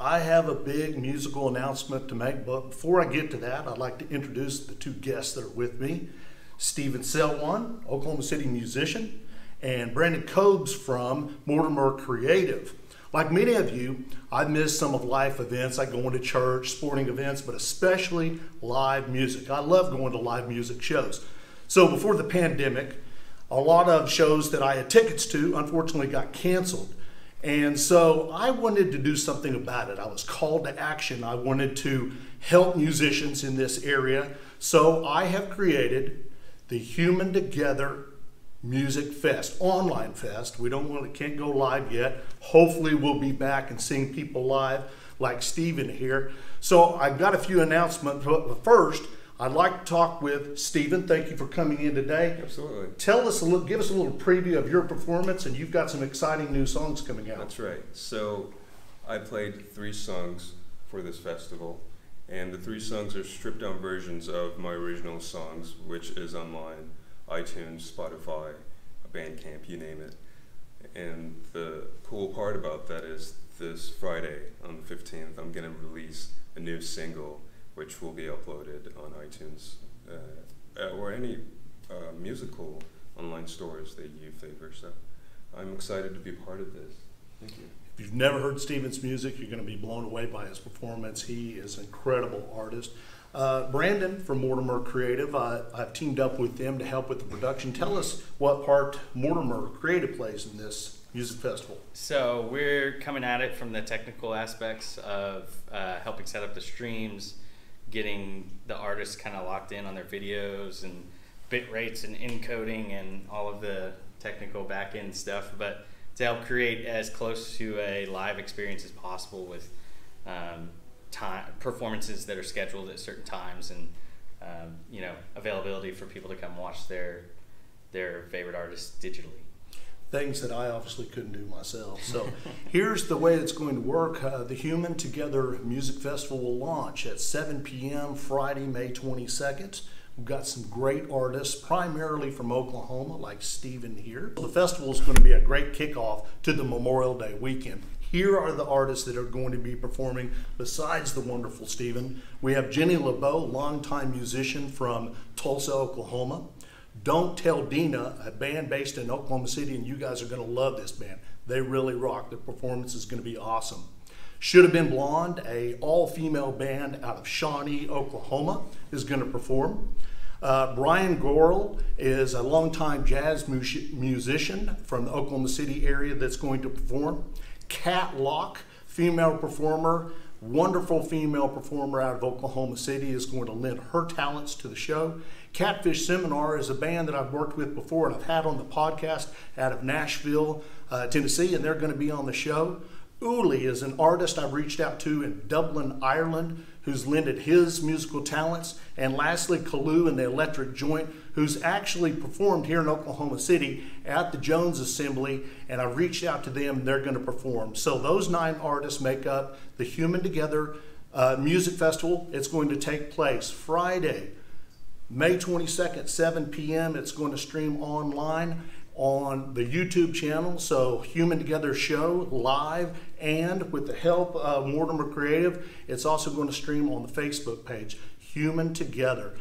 I have a big musical announcement to make, but before I get to that, I'd like to introduce the two guests that are with me. Stephen Selwan, Oklahoma City musician, and Brandon Cobes from Mortimer Creative. Like many of you, I've missed some of life events like going to church, sporting events, but especially live music. I love going to live music shows. So before the pandemic, a lot of shows that I had tickets to unfortunately got canceled. And so I wanted to do something about it. I was called to action. I wanted to help musicians in this area. So I have created the Human Together Music Fest, online fest. Can't go live yet. Hopefully we'll be back and seeing people live like Stephen here. So I've got a few announcements, but first I'd like to talk with Stephen. Thank you for coming in today. Absolutely. Give us a little preview of your performance, and you've got some exciting new songs coming out. That's right. So I played 3 songs for this festival, and the 3 songs are stripped down versions of my original songs, which is online. iTunes, Spotify, Bandcamp, you name it. And the cool part about that is this Friday on the 15th, I'm going to release a new single which will be uploaded on iTunes or any musical online stores that you favor. So I'm excited to be part of this. Thank you. If you've never heard Stephen's music, you're going to be blown away by his performance. He is an incredible artist. Brandon from Mortimer Creative, I've teamed up with them to help with the production. Tell us what part Mortimer Creative plays in this music festival. So we're coming at it from the technical aspects of helping set up the streams, getting the artists kind of locked in on their videos and bit rates and encoding and all of the technical back end stuff, but to help create as close to a live experience as possible with performances that are scheduled at certain times and availability for people to come watch their favorite artists digitally. Things that I obviously couldn't do myself. So here's the way it's going to work. The Human Together Music Festival will launch at 7 p.m. Friday, May 22nd. We've got some great artists, primarily from Oklahoma, like Stephen here. The festival is going to be a great kickoff to the Memorial Day weekend. Here are the artists that are going to be performing besides the wonderful Stephen. We have Jenny LeBeau, longtime musician from Tulsa, Oklahoma. Don't Tell Dina, a band based in Oklahoma City, and you guys are going to love this band. They really rock. The performance is going to be awesome. Should Have Been Blonde, a all-female band out of Shawnee, Oklahoma, is going to perform. Brian Gorel is a longtime jazz musician from the Oklahoma City area that's going to perform. Kat Locke, female performer, wonderful female performer out of Oklahoma City, is going to lend her talents to the show. Catfish Seminar is a band that I've worked with before and I've had on the podcast out of Nashville, Tennessee, and they're going to be on the show. Uli is an artist I've reached out to in Dublin, Ireland, who's lended his musical talents. And lastly, Kalu and the Electric Joint, who's actually performed here in Oklahoma City at the Jones Assembly, and I've reached out to them and they're going to perform. So those 9 artists make up the Human Together Music Festival. It's going to take place Friday, May 22nd, 7 p.m. It's going to stream online on the YouTube channel, so Human Together Show live, and with the help of Mortimer Creative, it's also going to stream on the Facebook page, Human Together.